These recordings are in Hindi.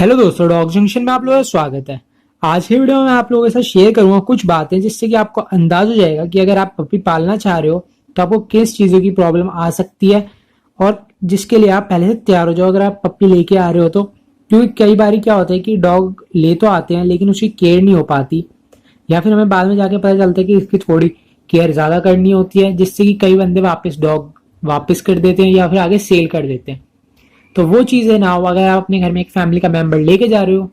हेलो दोस्तों, डॉग जंक्शन में आप लोगों का स्वागत है। आज की वीडियो में मैं आप लोगों के साथ शेयर करूंगा कुछ बातें जिससे कि आपको अंदाज हो जाएगा कि अगर आप पपी पालना चाह रहे हो तो आपको किस चीजों की प्रॉब्लम आ सकती है और जिसके लिए आप पहले से तैयार हो जाओ अगर आप पपी लेके आ रहे हो तो। क्योंकि कई बार क्या होता है कि डॉग ले तो आते हैं लेकिन उसकी केयर नहीं हो पाती, या फिर हमें बाद में जाके पता चलता है कि इसकी थोड़ी केयर ज्यादा करनी होती है, जिससे कि कई बंदे वापस डॉग वापस कर देते हैं या फिर आगे सेल कर देते हैं। तो वो चीजें ना हो, अगर आप अपने घर में एक फैमिली का मेंबर लेके जा रहे हो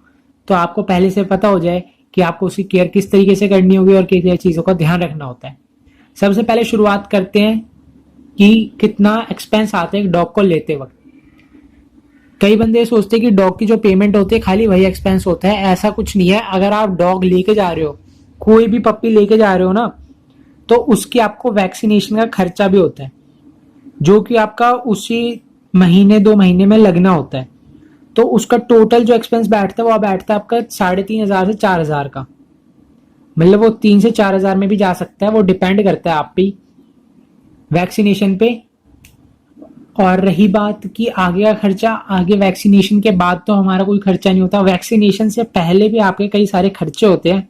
तो आपको पहले से पता हो जाए कि आपको उसकी केयर किस तरीके से करनी होगी और किस चीजों का ध्यान रखना होता है। सबसे पहले शुरुआत करते हैं कि कितना एक्सपेंस आता है एक डॉग को लेते वक्त। कई बंदे सोचते हैं कि डॉग की जो पेमेंट होती है खाली वही एक्सपेंस होता है, ऐसा कुछ नहीं है। अगर आप डॉग लेके जा रहे हो, कोई भी पप्पी लेके जा रहे हो ना, तो उसकी आपको वैक्सीनेशन का खर्चा भी होता है जो कि आपका उसी महीने 2 महीने में लगना होता है। तो उसका टोटल जो एक्सपेंस बैठता है वो बैठता है आपका 3,500 से 4,000 का। मतलब वो 3 से 4 हजार में भी जा सकता है, वो डिपेंड करता है आप पे वैक्सीनेशन पे। और रही बात कि आगे का खर्चा, आगे वैक्सीनेशन के बाद तो हमारा कोई खर्चा नहीं होता, वैक्सीनेशन से पहले भी आपके कई सारे खर्चे होते हैं।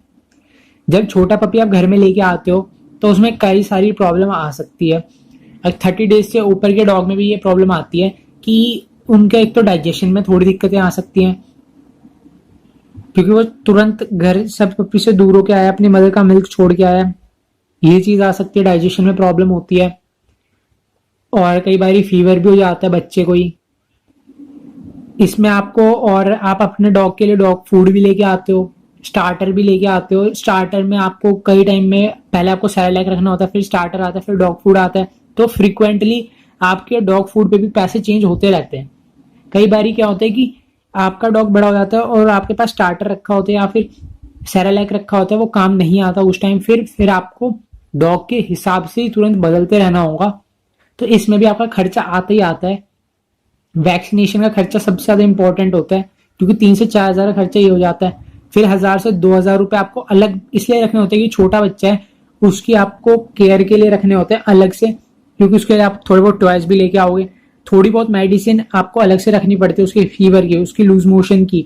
जब छोटा पपी आप घर में लेके आते हो तो उसमें कई सारी प्रॉब्लम आ सकती है। 30 डेज से ऊपर के डॉग में भी ये प्रॉब्लम आती है कि उनके एक तो डाइजेशन में थोड़ी दिक्कतें आ सकती हैं, क्योंकि वो तुरंत घर सब पप्पी से दूर होके आया, अपनी मदर का मिल्क छोड़ के आया। ये चीज आ सकती है, डाइजेशन में प्रॉब्लम होती है। और कई बार फीवर भी हो जाता है बच्चे को ही इसमें आपको। और आप अपने डॉग के लिए डॉग फूड भी लेके आते हो, स्टार्टर भी लेके आते हो। स्टार्टर में आपको कई टाइम में पहले आपको सेरेलैक रखना होता है, फिर स्टार्टर आता है, फिर डॉग फूड आता है। तो फ्रीक्वेंटली आपके डॉग फूड पे भी पैसे चेंज होते रहते हैं। कई बार क्या होता है कि आपका डॉग बड़ा हो जाता है और आपके पास स्टार्टर रखा होता है या फिर सेरेलैक रखा होता है, वो काम नहीं आता उस टाइम। फिर आपको डॉग के हिसाब से ही तुरंत बदलते रहना होगा। तो इसमें भी आपका खर्चा आता ही आता है। वैक्सीनेशन का खर्चा सबसे ज्यादा इंपॉर्टेंट होता है, क्योंकि 3 से 4 हजार का खर्चा ही हो जाता है। फिर 1,000 से 2,000 रुपए आपको अलग इसलिए रखने होते हैं कि छोटा बच्चा है, उसकी आपको केयर के लिए रखने होते हैं अलग से, क्योंकि उसके लिए आप थोड़े बहुत टॉयज भी लेके आओगे। थोड़ी बहुत मेडिसिन आपको अलग से रखनी पड़ती है, उसके फीवर की, उसकी लूज मोशन की।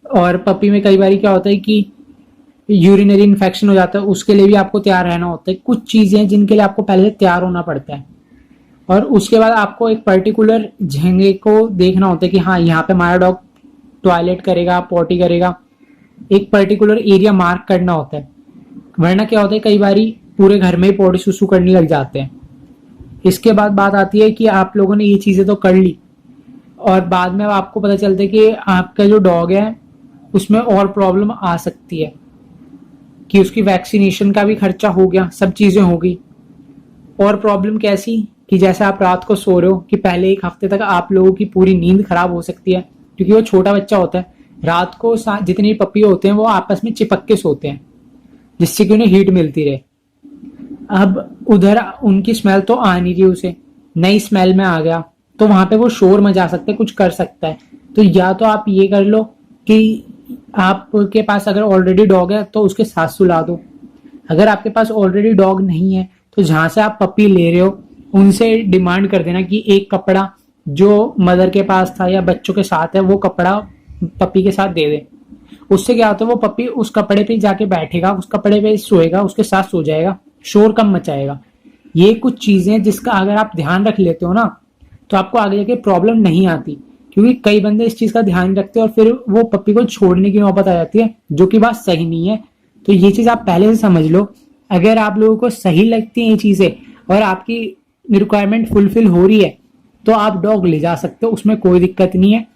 और पपी में कई बार क्या होता है कि यूरिनरी इन्फेक्शन हो जाता है, उसके लिए भी आपको तैयार रहना होता है। कुछ चीजें हैं जिनके लिए आपको पहले से तैयार होना पड़ता है। और उसके बाद आपको एक पर्टिकुलर जगह को देखना होता है कि हाँ, यहाँ पे हमारा डॉग टॉयलेट करेगा, पॉटी करेगा। एक पर्टिकुलर एरिया मार्क करना होता है, वरना क्या होता है कई बार पूरे घर में ही पॉटी सुसु करने लग जाते हैं। इसके बाद बात आती है कि आप लोगों ने ये चीजें तो कर ली और बाद में आपको पता चलता है कि आपका जो डॉग है उसमें और प्रॉब्लम आ सकती है, कि उसकी वैक्सीनेशन का भी खर्चा हो गया, सब चीजें हो गई। और प्रॉब्लम कैसी कि जैसे आप रात को सो रहे हो कि पहले एक हफ्ते तक आप लोगों की पूरी नींद खराब हो सकती है, क्योंकि वो छोटा बच्चा होता है। रात को जितने पपी होते हैं वो आपस में चिपक के सोते हैं, जिससे कि उन्हें हीट मिलती रहे। अब उधर उनकी स्मेल तो आ नहीं रही, उसे नई स्मेल में आ गया, तो वहां पे वो शोर मचा सकता है, कुछ कर सकता है। तो या तो आप ये कर लो कि आपके पास अगर ऑलरेडी डॉग है तो उसके साथ सुला दो। अगर आपके पास ऑलरेडी डॉग नहीं है तो जहां से आप पपी ले रहे हो उनसे डिमांड कर देना कि एक कपड़ा जो मदर के पास था या बच्चों के साथ है वो कपड़ा पपी के साथ दे दे। उससे क्या होता है, वो पपी उस कपड़े पे जाके बैठेगा, उस कपड़े पे सोएगा, उसके साथ सो जाएगा, शोर कम मचाएगा। ये कुछ चीजें जिसका अगर आप ध्यान रख लेते हो ना तो आपको आगे जाके प्रॉब्लम नहीं आती। क्योंकि कई बंदे इस चीज का ध्यान रखते हैं और फिर वो पपी को छोड़ने की नौबत आ जाती है, जो कि बात सही नहीं है। तो ये चीज आप पहले से समझ लो। अगर आप लोगों को सही लगती है ये चीजें और आपकी रिक्वायरमेंट फुलफिल हो रही है तो आप डॉग ले जा सकते हो, उसमें कोई दिक्कत नहीं है।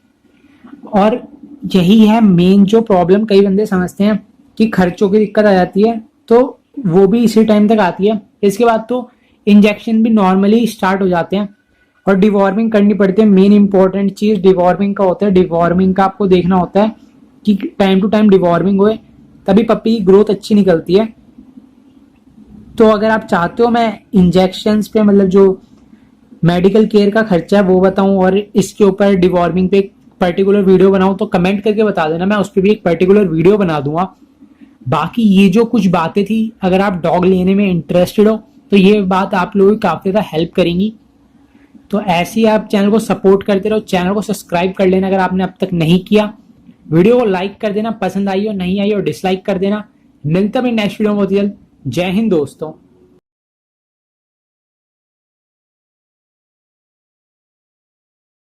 और यही है मेन जो प्रॉब्लम कई बंदे समझते हैं कि खर्चों की दिक्कत आ जाती है, तो वो भी इसी टाइम तक आती है। इसके बाद तो इंजेक्शन भी नॉर्मली स्टार्ट हो जाते हैं और डिवॉर्मिंग करनी पड़ती है। मेन इंपॉर्टेंट चीज डिवॉर्मिंग का होता है। डिवॉर्मिंग का आपको देखना होता है कि टाइम टू टाइम डिवॉर्मिंग होए, तभी पपी की ग्रोथ अच्छी निकलती है। तो अगर आप चाहते हो मैं इंजेक्शंस पे, मतलब जो मेडिकल केयर का खर्चा है वो बताऊं और इसके ऊपर डिवॉर्मिंग पे एक पर्टिकुलर वीडियो बनाऊं, तो कमेंट करके बता देना, मैं उस पर भी एक पर्टिकुलर वीडियो बना दूंगा। बाकी ये जो कुछ बातें थी, अगर आप डॉग लेने में इंटरेस्टेड हो तो ये बात आप लोगों की काफी ज्यादा हेल्प करेंगी। तो ऐसे ही आप चैनल को सपोर्ट करते रहो, चैनल को सब्सक्राइब कर लेना अगर आपने अब तक नहीं किया। वीडियो को लाइक कर देना, पसंद आई हो नहीं आई हो डिसलाइक कर देना। मिलता भी नेक्स्ट वीडियो में, जय हिंद दोस्तों।